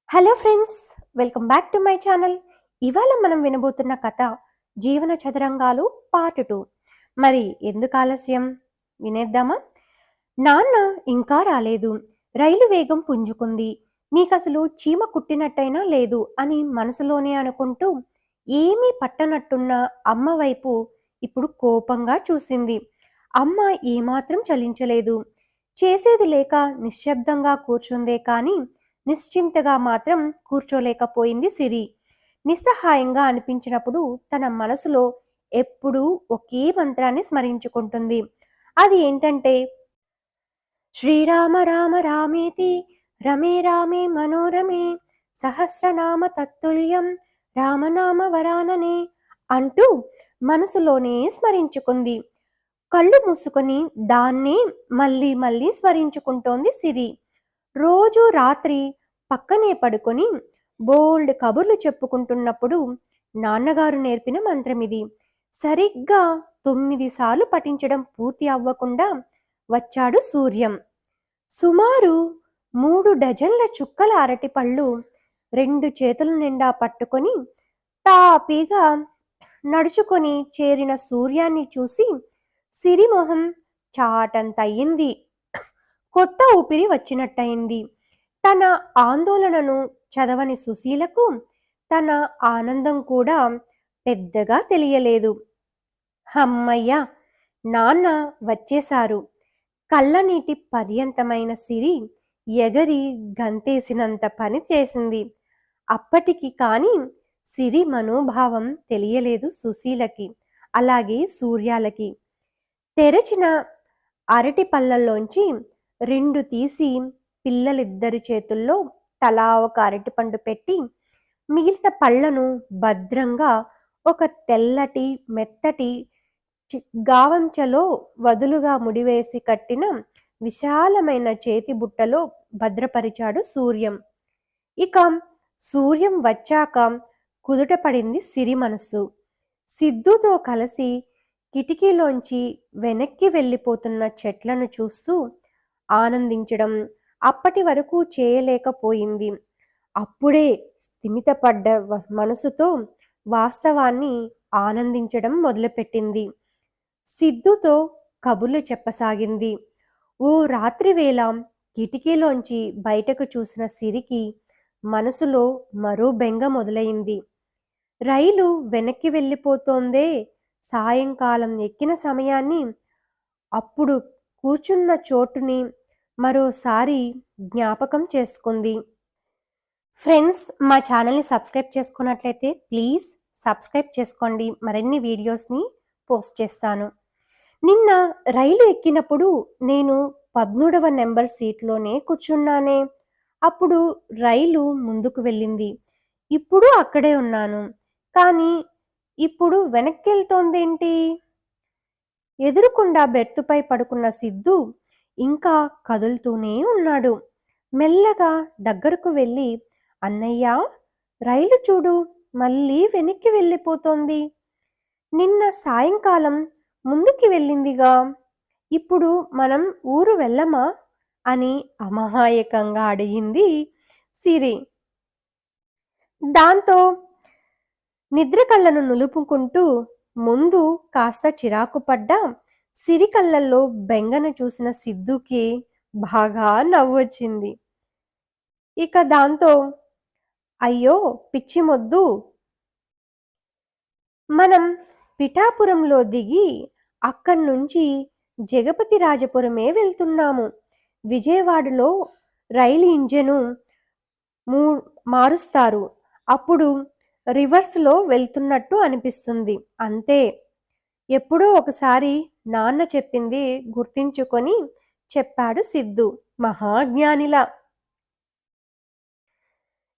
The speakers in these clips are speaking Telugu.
Hello friends, welcome back to my channel. ఇవాళ మనం వినబోతున్న కథ జీవన చదరంగాలు పార్ట్ 2. మరి ఎందుకు ఆలస్యం, వినేద్దామా? నాన్న ఇంకా రాలేదు. రైలు వేగం పుంజుకుంది. మీకసలు చీమ కుట్టినట్టయినా లేదు అని మనసులోనే అనుకుంటూ ఏమీ పట్టనట్టున్న అమ్మ వైపు ఇప్పుడు కోపంగా చూసింది. అమ్మ ఏమాత్రం చలించలేదు. చేసేది లేక నిశ్శబ్దంగా కూర్చుందే కాని నిశ్చింతగా మాత్రం కూర్చోలేకపోయింది సిరి. నిస్సహాయంగా అనిపించినప్పుడు తన మనసులో ఎప్పుడూ ఒకే మంత్రాన్ని స్మరించుకుంటుంది. అది ఏంటంటే, శ్రీరామ రామ రామేతి రమే రామే మనోరమే సహస్రనామ తత్తుల్యం రామనామ వరాననే అంటూ మనసులోనే స్మరించుకుంది. కళ్ళు మూసుకొని దాన్నే మళ్ళీ మళ్ళీ స్మరించుకుంటోంది సిరి. రోజు రాత్రి పక్కనే పడుకొని బోల్డ్ కబుర్లు చెప్పుకుంటున్నప్పుడు నాన్నగారు నేర్పిన మంత్రమిది. సరిగ్గా 9 సార్లు పఠించడం పూర్తి అవ్వకుండా వచ్చాడు సూర్యం. సుమారు 3 డజన్ల చుక్కల అరటిపళ్ళు 2 చేతుల నిండా పట్టుకొని తాపీగా నడుచుకొని చేరిన సూర్యాన్ని చూసి సిరిమొహం చాటంతయింది. కొత్త ఊపిరి వచ్చినట్టయింది. తన ఆందోళనను చదవని సుశీలకు తన ఆనందం కూడా పెద్దగా తెలియలేదు. హమ్మయ్య, నాన్న వచ్చేశారు. కళ్ళనీటి పర్యంతమైన సిరి ఎగరి గంతేసినంత పని చేసింది. అప్పటికి కాని సిరి మనోభావం తెలియలేదు సుశీలకి, అలాగే సూర్యాలకి. తెరచిన అరటి పళ్ళల్లోంచి 2 తీసి పిల్లలిద్దరి చేతుల్లో తలా ఒక అరటిపండు పెట్టి మిగిలిన పళ్ళను భద్రంగా ఒక తెల్లటి మెత్తటి గావంచలో వదులుగా ముడివేసి కట్టిన విశాలమైన చేతి బుట్టలో భద్రపరిచాడు సూర్యం. ఇక సూర్యం వచ్చాక కుదుట పడింది సిరి మనస్సు. సిద్ధుతో కలిసి కిటికీలోంచి వెనక్కి వెళ్ళిపోతున్న చెట్లను చూస్తూ ఆనందించడం అప్పటి వరకు చేయలేకపోయింది. అప్పుడే స్థిమితపడ్డ మనసుతో వాస్తవాన్ని ఆనందించడం మొదలుపెట్టింది. సిద్ధుతో కబుర్లు చెప్పసాగింది. ఓ రాత్రివేళ కిటికీలోంచి బయటకు చూసిన సిరికి మనసులో మరో బెంగ మొదలైంది. రైలు వెనక్కి వెళ్ళిపోతోందే, సాయంకాలం ఎక్కిన సమయాన్ని, అప్పుడు కూర్చున్న చోటుని మరోసారి జ్ఞాపకం చేసుకుంది. ఫ్రెండ్స్, మా ఛానల్ని సబ్స్క్రైబ్ చేసుకున్నట్లయితే ప్లీజ్ సబ్స్క్రైబ్ చేసుకోండి. మరిన్ని వీడియోస్ని పోస్ట్ చేస్తాను. నిన్న రైలు ఎక్కినప్పుడు నేను 13వ నెంబర్ సీట్లోనే కూర్చున్నానే. అప్పుడు రైలు ముందుకు వెళ్ళింది. ఇప్పుడు అక్కడే ఉన్నాను. కానీ ఇప్పుడు వెనక్కి వెళ్తోందేంటి? ఎదురుకుండా బెర్తుపై పడుకున్న సిద్ధు ఇంకా కదులుతూనే ఉన్నాడు. మెల్లగా దగ్గరకు వెళ్ళి, అన్నయ్య, రైలు చూడు, మళ్ళీ వెనక్కి వెళ్ళిపోతోంది. నిన్న సాయంకాలం ముందుకి వెళ్ళిందిగా, ఇప్పుడు మనం ఊరు వెళ్ళమా అని అమాయకంగా అడిగింది సిరి. దాంతో నిద్ర కళ్ళను నులుపుకుంటూ ముందు కాస్త చిరాకు పడ్డా సిరి కళ్ళల్లో బెంగను చూసిన సిద్ధుకి బాగా నవ్వొచ్చింది. ఇక దాంతో, అయ్యో పిచ్చి మొద్దు, మనం పిఠాపురంలో దిగి అక్కడి నుంచి జగపతి రాజపురమే వెళ్తున్నాము. విజయవాడలో రైలు ఇంజను మారుస్తారు. అప్పుడు రివర్స్లో వెళ్తున్నట్టు అనిపిస్తుంది. అంతే. ఎప్పుడో ఒకసారి నాన్న చెప్పింది గుర్తించుకొని చెప్పాడు సిద్ధు మహాజ్ఞానిలా.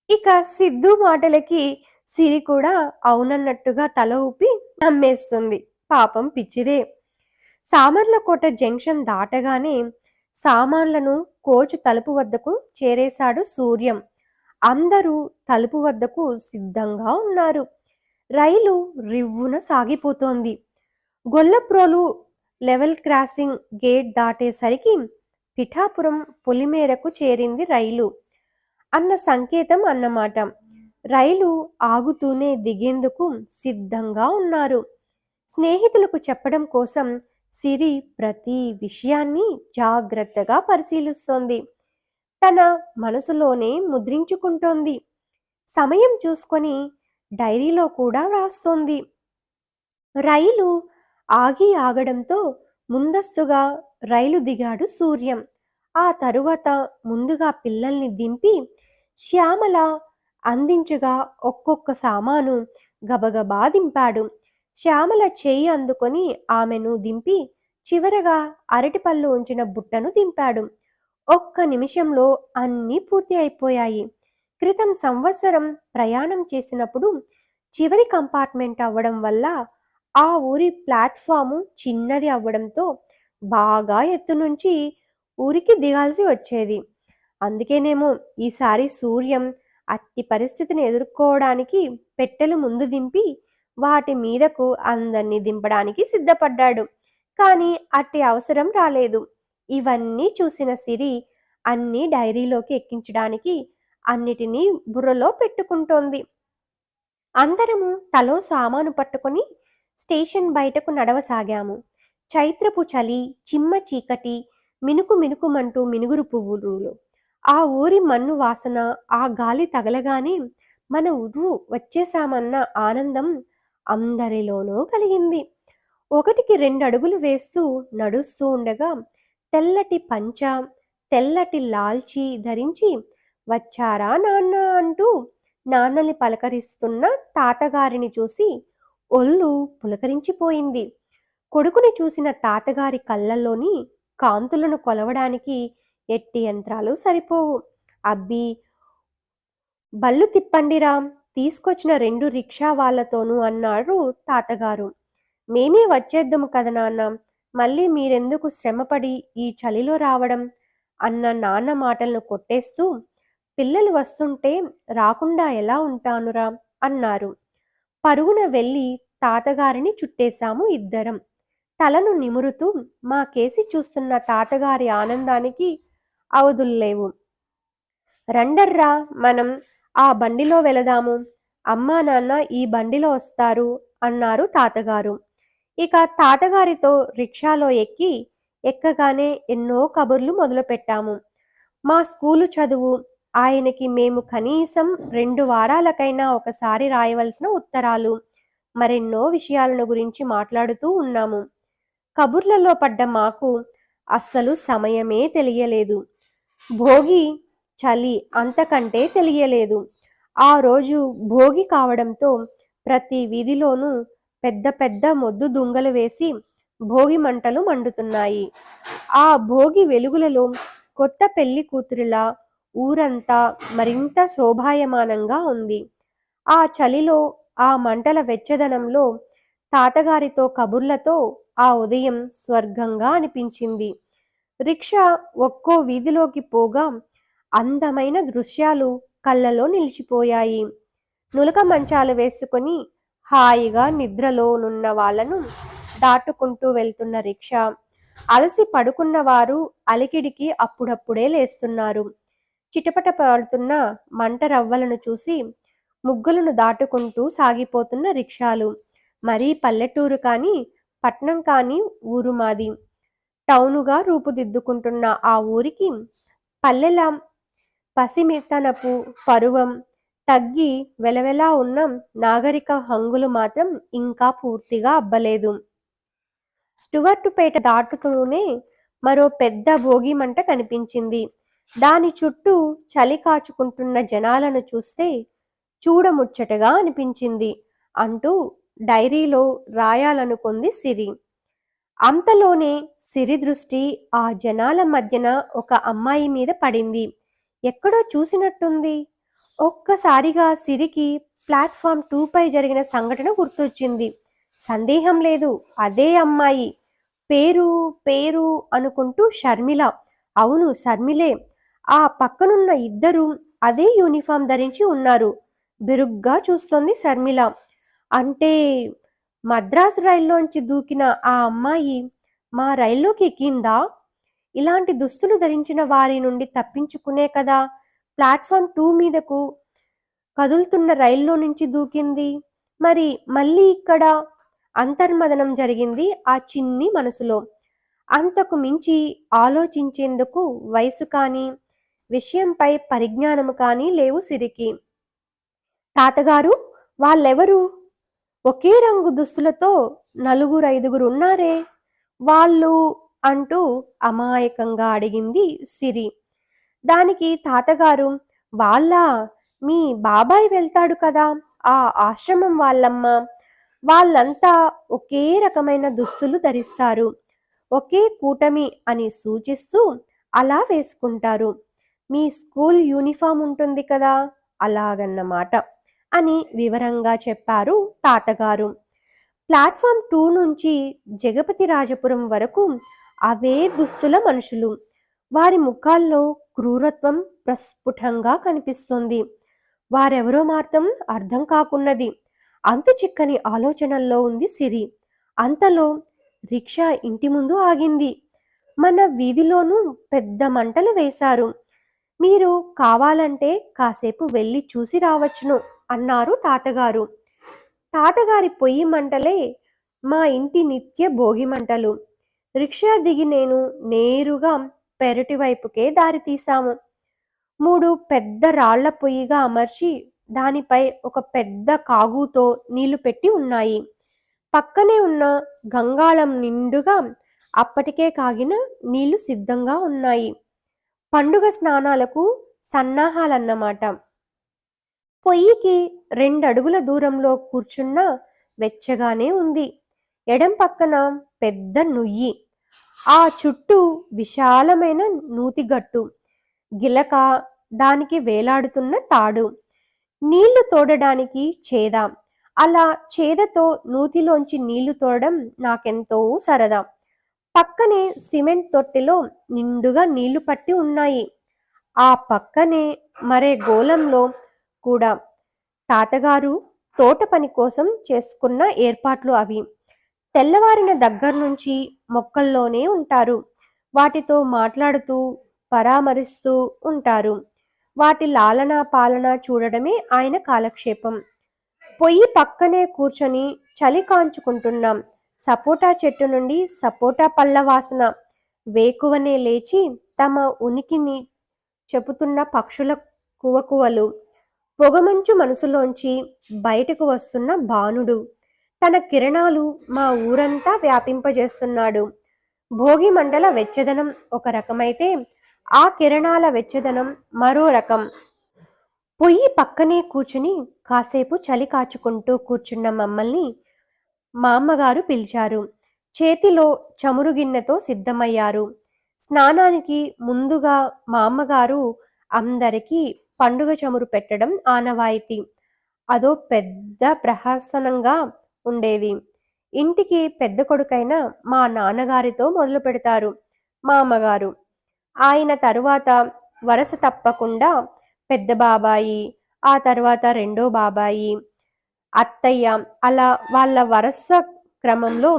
ఇక సిద్ధు మాటలకి సిరి కూడా అవునన్నట్టుగా తల ఊపి నమ్మేస్తుంది. పాపం పిచ్చిదే. సామర్లకోట జంక్షన్ దాటగానే సామాన్లను కోచ్ తలుపు వద్దకు చేరేశాడు సూర్యం. అందరూ తలుపు వద్దకు సిద్ధంగా ఉన్నారు. రైలు రివ్వున సాగిపోతోంది. గొల్లప్రోలు లెవెల్ క్రాసింగ్ గేట్ దాటేసరికి పిఠాపురం పొలిమేరకు చేరింది రైలు. అన్న సంకేతం అన్నమాట. రైలు ఆగుతూనే దిగేందుకు సిద్ధంగా ఉన్నారు. స్నేహితులకు చెప్పడం కోసం సిరి ప్రతి విషయాన్ని జాగ్రత్తగా పరిశీలిస్తోంది. తన మనసులోనే ముద్రించుకుంటోంది. సమయం చూసుకొని డైరీలో కూడా వ్రాస్తోంది. రైలు ఆగడంతో ముందస్తుగా రైలు దిగాడు సూర్యం. ఆ తరువాత ముందుగా పిల్లల్ని దింపి శ్యామల అందించగా ఒక్కొక్క సామాను గబగబా దింపాడు. శ్యామల చెయ్యి అందుకొని ఆమెను దింపి చివరగా అరటిపళ్ళు ఉంచిన బుట్టను దింపాడు. ఒక్క నిమిషంలో అన్నీ పూర్తి అయిపోయాయి. క్రితం సంవత్సరం ప్రయాణం చేసినప్పుడు చివరి కంపార్ట్మెంట్ అవ్వడం వల్ల ఆ ఊరి ప్లాట్ఫాము చిన్నది అవ్వడంతో బాగా ఎత్తు నుంచి ఊరికి దిగాల్సి వచ్చేది. అందుకేనేమో ఈసారి సూర్యం అట్టి పరిస్థితిని ఎదుర్కోవడానికి పెట్టెలు ముందు దింపి వాటి మీదకు అందరినీ దింపడానికి సిద్ధపడ్డాడు. కానీ అట్టి అవసరం రాలేదు. ఇవన్నీ చూసిన సిరి అన్నీ డైరీలోకి ఎక్కించడానికి అన్నిటినీ బుర్రలో పెట్టుకుంటోంది. అందరము తలో సామాను పట్టుకొని స్టేషన్ బయటకు నడవసాగాము. చైత్రపు చలి, చిమ్మ చీకటి, మినుకు మినుకుమంటూ మినుగురు పువ్వులు, ఆ ఊరి మన్ను వాసన, ఆ గాలి తగలగానే మన ఊరు వచ్చేసామన్న ఆనందం అందరిలోనూ కలిగింది. ఒకటికి 2 అడుగులు వేస్తూ నడుస్తూ ఉండగా తెల్లటి పంచ, తెల్లటి లాల్చీ ధరించి వచ్చారా నాన్న అంటూ నాన్నని పలకరిస్తున్న తాతగారిని చూసి ఒళ్ళు పులకరించిపోయింది. కొడుకుని చూసిన తాతగారి కళ్ళల్లోని కాంతులను కొలవడానికి ఎట్టి యంత్రాలు సరిపోవు. అబ్బి, బళ్ళు తిప్పండిరా, తీసుకొచ్చిన 2 రిక్షా వాళ్లతోనూ అన్నారు తాతగారు. మేమే వచ్చేద్దాము కదా నాన్న, మళ్ళీ మీరెందుకు శ్రమపడి ఈ చలిలో రావడం అన్న నాన్న మాటలను కొట్టేస్తూ, పిల్లలు వస్తుంటే రాకుండా ఎలా ఉంటానురా అన్నారు. పరుగున వెళ్ళి తాతగారిని చుట్టేశాము ఇద్దరం. తలను నిమురుతూ మా కేసి చూస్తున్న తాతగారి ఆనందానికి అవధుల్లేవు. రండర్రా, మనం ఆ బండిలో వెళదాము, అమ్మా నాన్న ఈ బండిలో వస్తారు అన్నారు తాతగారు. ఇక తాతగారితో రిక్షాలో ఎక్కగానే ఎన్నో కబుర్లు మొదలుపెట్టాము. మా స్కూలు చదువు, ఆయనకి మేము కనీసం 2 వారాలకైనా ఒకసారి రాయవలసిన ఉత్తరాలు, మరెన్నో విషయాలను గురించి మాట్లాడుతూ ఉన్నాము. కబుర్లలో పడ్డ మాకు అస్సలు సమయమే తెలియలేదు. భోగి చలి అంతకంటే తెలియలేదు. ఆ రోజు భోగి కావడంతో ప్రతి వీధిలోనూ పెద్ద పెద్ద మొద్దు దుంగలు వేసి భోగి మంటలు మండుతున్నాయి. ఆ భోగి వెలుగులలో కొత్త పెళ్లి కూతురిలా ఊరంతా మరింత శోభాయమానంగా ఉంది. ఆ చలిలో, ఆ మంటల వెచ్చదనంలో తాతగారితో కబుర్లతో ఆ ఉదయం స్వర్గంగా అనిపించింది. రిక్షా ఒక్కో వీధిలోకి పోగా అందమైన దృశ్యాలు కళ్ళలో నిలిచిపోయాయి. నులక మంచాలు వేసుకొని హాయిగా నిద్రలోనున్న వాళ్లను దాటుకుంటూ వెళ్తున్న రిక్షా, అలసి పడుకున్న వారు అలికిడికి అప్పుడప్పుడే లేస్తున్నారు. చిటపట పాడుతున్న మంట రవ్వలను చూసి ముగ్గులను దాటుకుంటూ సాగిపోతున్న రిక్షాలు. మరీ పల్లెటూరు కానీ పట్నం కానీ ఊరు మాది. టౌనుగా రూపుదిద్దుకుంటున్న ఆ ఊరికి పల్లెల పసిమితనపు పరువం తగ్గి వెలవెలా ఉన్న నాగరిక హంగులు మాత్రం ఇంకా పూర్తిగా అబ్బలేదు. స్టువర్టుపేట దాటుతూనే మరో పెద్ద భోగి మంట కనిపించింది. దాని చుట్టూ చలి కాచుకుంటున్న జనాలను చూస్తే చూడముచ్చటగా అనిపించింది అంటూ డైరీలో రాయాలనుకుంది సిరి. అంతలోనే సిరి దృష్టి ఆ జనాల మధ్యన ఒక అమ్మాయి మీద పడింది. ఎక్కడో చూసినట్టుంది. ఒక్కసారిగా సిరికి ప్లాట్ఫామ్ 2 పై జరిగిన సంఘటన గుర్తొచ్చింది. సందేహం లేదు, అదే అమ్మాయి. పేరు పేరు అనుకుంటూ షర్మిల. అవును, షర్మిలే. ఆ పక్కనున్న ఇద్దరు అదే యూనిఫామ్ ధరించి ఉన్నారు. బిరుగ్గా చూస్తోంది షర్మిల. అంటే మద్రాసు రైల్లోంచి దూకిన ఆ అమ్మాయి మా రైల్లోకి ఎక్కిందా? ఇలాంటి దుస్తులు ధరించిన వారి నుండి తప్పించుకునే కదా ప్లాట్ఫామ్ 2 మీదకు కదులుతున్న రైల్లో నుంచి దూకింది? మరి మళ్ళీ ఇక్కడ అంతర్మదనం జరిగింది ఆ చిన్ని మనసులో. అంతకు మించి ఆలోచించేందుకు వయసు కానీ, విషయంపై పరిజ్ఞానము కానీ లేవు సిరికి. తాతగారు, వాళ్ళెవరు? ఒకే రంగు దుస్తులతో నలుగురైదుగురున్నారే, వాళ్ళు అంటూ అమాయకంగా అడిగింది సిరి. దానికి తాతగారు, వాళ్ళా? మీ బాబాయ్ వెళ్తాడు కదా, ఆ ఆశ్రమం వాళ్ళమ్మ. వాళ్ళంతా ఒకే రకమైన దుస్తులు ధరిస్తారు. ఒకే కూటమి అని సూచిస్తూ అలా వేసుకుంటారు. మీ స్కూల్ యూనిఫామ్ ఉంటుంది కదా, అలాగన్నమాట అని వివరంగా చెప్పారు తాతగారు. ప్లాట్ఫామ్ 2 నుంచి జగపతి రాజపురం వరకు అవే దుస్తుల మనుషులు. వారి ముఖాల్లో క్రూరత్వం ప్రస్ఫుటంగా కనిపిస్తోంది. వారెవరో మాత్రం అర్థం కాకున్నది. అంతు చిక్కని ఆలోచనల్లో ఉంది సిరి. అంతలో రిక్షా ఇంటి ముందు ఆగింది. మన వీధిలోనూ పెద్ద మంటలు వేశారు. మీరు కావాలంటే కాసేపు వెళ్ళి చూసి రావచ్చును అన్నారు తాతగారు. తాతగారి పొయ్యి మంటలే మా ఇంటి నిత్య భోగి మంటలు. రిక్షా దిగి నేను నేరుగా పెరటి వైపుకే దారి తీశాము. 3 పెద్ద రాళ్ల పొయ్యిగా అమర్చి దానిపై ఒక పెద్ద కాగుతో నీళ్లు పెట్టి ఉన్నాయి. పక్కనే ఉన్న గంగాళం నిండుగా అప్పటికే కాగిన నీళ్లు సిద్ధంగా ఉన్నాయి. పండుగ స్నానాలకు సన్నాహాలన్నమాట. పొయ్యికి 2 అడుగుల దూరంలో కూర్చున్నా వెచ్చగానే ఉంది. ఎడం పక్కన పెద్ద నుయ్యి, ఆ చుట్టూ విశాలమైన నూతిగట్టు, గిలక, దానికి వేలాడుతున్న తాడు, నీళ్లు తోడడానికి చేద. అలా చేదతో నూతిలోంచి నీళ్లు తోడడం నాకెంతో సరదా. పక్కనే సిమెంట్ తొట్టెలో నిండుగా నీళ్లు పట్టి ఉన్నాయి. ఆ పక్కనే మరే గోళంలో కూడా తాతగారు తోట పని కోసం చేసుకున్న ఏర్పాట్లు అవి. తెల్లవారిన దగ్గర్నుంచి మొక్కల్లోనే ఉంటారు. వాటితో మాట్లాడుతూ పరామరిస్తూ ఉంటారు. వాటి లాలన పాలన చూడడమే ఆయన కాలక్షేపం. పొయ్యి పక్కనే కూర్చొని చలి కాంచుకుంటున్నాం. సపోటా చెట్టు నుండి సపోటా పళ్ళ వాసన. వేకువనే లేచి తమ ఉనికిని చెబుతున్న పక్షుల కువకువలు. పొగమంచు మనసులోంచి బయటకు వస్తున్న బాణుడు. తన కిరణాలు మా ఊరంతా వ్యాపింపజేస్తున్నాడు. భోగి మంటల వెచ్చదనం ఒక రకమైతే ఆ కిరణాల వెచ్చదనం మరో రకం. పొయ్యి పక్కనే కూర్చుని కాసేపు చలి కాచుకుంటూ కూర్చున్న మమ్మల్ని మా అమ్మగారు పిలిచారు. చేతిలో చమురు గిన్నెతో సిద్ధమయ్యారు. స్నానానికి ముందుగా మా అమ్మగారు అందరికీ పండుగ చమురు పెట్టడం ఆనవాయితీ. అదో పెద్ద ప్రహసనంగా ఉండేది. ఇంటికి పెద్ద కొడుకైన మా నాన్నగారితో మొదలు పెడతారు మా అమ్మగారు. ఆయన తరువాత వరస తప్పకుండా పెద్ద బాబాయి, ఆ తర్వాత రెండో బాబాయి, అత్తయ్య, అలా వాళ్ళ వరస క్రమంలో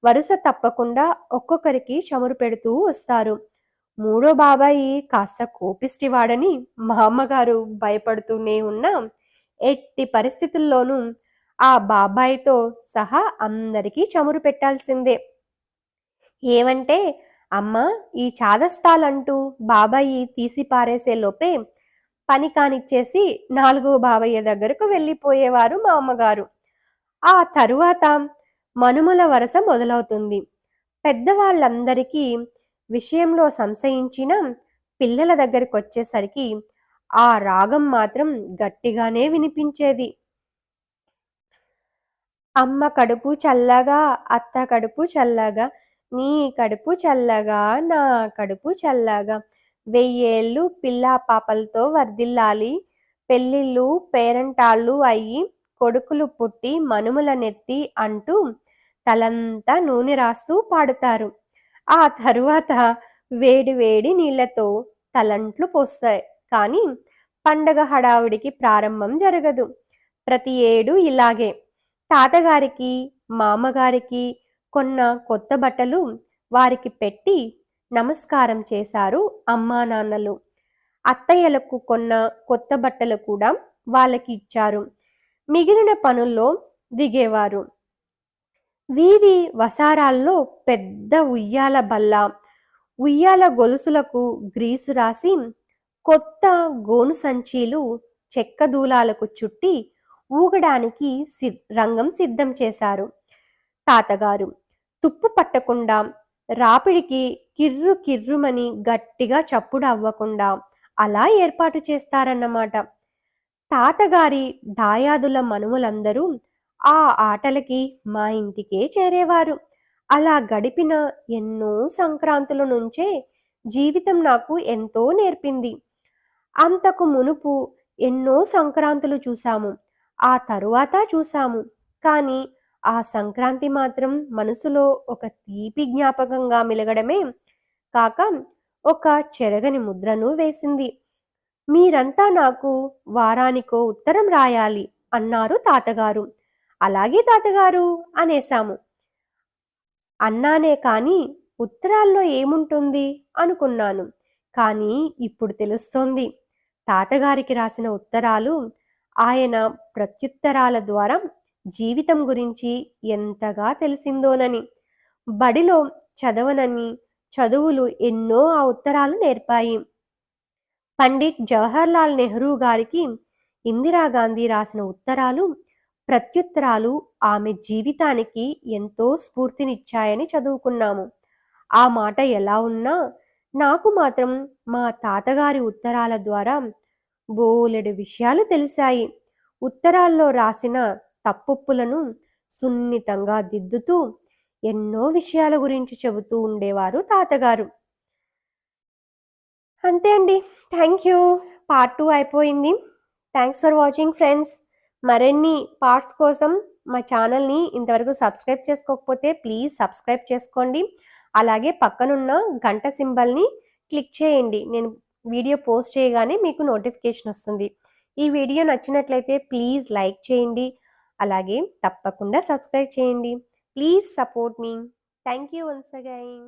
వరుస తప్పకుండా ఒక్కొక్కరికి చమురు పెడుతూ వస్తారు. మూడో బాబాయి కాస్త కోపిష్టివాడని మా అమ్మగారు భయపడుతూనే ఉన్నా ఎట్టి పరిస్థితుల్లోనూ ఆ బాబాయితో సహా అందరికీ చమురు పెట్టాల్సిందే. ఏవంటే, అమ్మా, ఈ చాదస్తాలంటూ బాబాయి తీసి పారేసే లోపే పని కానిచ్చేసి 4వ బాబయ్య దగ్గరకు వెళ్ళిపోయేవారు మా అమ్మగారు. ఆ తరువాత మనుమల వరస మొదలవుతుంది. పెద్దవాళ్ళందరికీ విషయంలో సంశయించిన పిల్లల దగ్గరకొచ్చేసరికి ఆ రాగం మాత్రం గట్టిగానే వినిపించేది. అమ్మ కడుపు చల్లగా, అత్త కడుపు చల్లగా, నీ కడుపు చల్లగా, నా కడుపు చల్లగా, 1000 ఏళ్ళు పిల్లా పాపలతో వర్ధిల్లాలి, పెళ్ళిళ్ళు పేరంటాళ్ళు అయ్యి కొడుకులు పుట్టి మనుమలనెత్తి అంటూ తలంతా నూనె రాస్తూ పాడుతారు. ఆ తరువాత వేడి వేడి నీళ్లతో తలంట్లు పోస్తాయి. కానీ పండగ హడావుడికి ప్రారంభం జరగదు. ప్రతి ఏడు ఇలాగే. తాతగారికి, మామగారికి కొన్న కొత్త బట్టలు వారికి పెట్టి నమస్కారం చేశారు అమ్మా నాన్నలు. అత్తయ్యలకు కొన్న కొత్త బట్టలు కూడా వాళ్ళకి ఇచ్చారు. మిగిలిన పనుల్లో దిగేవారు. వీధి వసారాల్లో పెద్ద ఉయ్యాల బల్ల, ఉయ్యాల గొలుసులకు గ్రీసు రాసి కొత్త గోను సంచీలు చెక్క దూలాలకు చుట్టి ఊగడానికి రంగం సిద్ధం చేశారు. తాతగారు తుప్పు పట్టకుండా, రాపిడికి కిర్రు కిర్రుమని గట్టిగా చప్పుడు అవ్వకుండా అలా ఏర్పాటు చేస్తారన్నమాట. తాతగారి దాయాదుల మనుమలందరూ ఆ ఆటలకి మా ఇంటికే చేరేవారు. అలా గడిపిన ఎన్నో సంక్రాంతుల నుంచే జీవితం నాకు ఎంతో నేర్పింది. అంతకు మునుపు ఎన్నో సంక్రాంతులు చూశాము, ఆ తరువాత చూశాము. కానీ ఆ సంక్రాంతి మాత్రం మనసులో ఒక తీపి జ్ఞాపకంగా మెలగడమే కాక ఒక చెరగని ముద్రను వేసింది. మీరంతా నాకు వారానికో ఉత్తరం రాయాలి అన్నారు తాతగారు. అలాగే తాతగారు అనేశాము. అన్నానే కానీ ఉత్తరాల్లో ఏముంటుంది అనుకున్నాను. కానీ ఇప్పుడు తెలుస్తోంది, తాతగారికి రాసిన ఉత్తరాలు ఆయన ప్రత్యుత్తరాల ద్వారా జీవితం గురించి ఎంతగా తెలిసిందోనని. బడిలో చదవనని చదువులు ఎన్నో ఆ ఉత్తరాలు నేర్పాయి. పండిట్ జవహర్లాల్ నెహ్రూ గారికి ఇందిరాగాంధీ రాసిన ఉత్తరాలు, ప్రత్యుత్తరాలు ఆమె జీవితానికి ఎంతో స్ఫూర్తినిచ్చాయని చదువుకున్నాము. ఆ మాట ఎలా ఉన్నా నాకు మాత్రం మా తాతగారి ఉత్తరాల ద్వారా బోలెడు విషయాలు తెలిసాయి. ఉత్తరాల్లో రాసిన తప్పొప్పులను సున్నితంగా దిద్దుతూ ఎన్నో విషయాల గురించి చెబుతూ ఉండేవారు తాతగారు. అంతే అండి. Thank you. పార్ట్ 2 అయిపోయింది. Thanks for watching friends. మరిన్ని పార్ట్స్ కోసం మా ఛానల్ని ఇంతవరకు సబ్స్క్రైబ్ చేసుకోకపోతే ప్లీజ్ సబ్స్క్రైబ్ చేసుకోండి. అలాగే పక్కనున్న గంట సింబల్ని క్లిక్ చేయండి. నేను వీడియో పోస్ట్ చేయగానే మీకు నోటిఫికేషన్ వస్తుంది. ఈ వీడియో నచ్చినట్లయితే ప్లీజ్ లైక్ చేయండి. అలాగే తప్పకుండా సబ్స్క్రైబ్ చేయండి. Please support me. Thank you once again.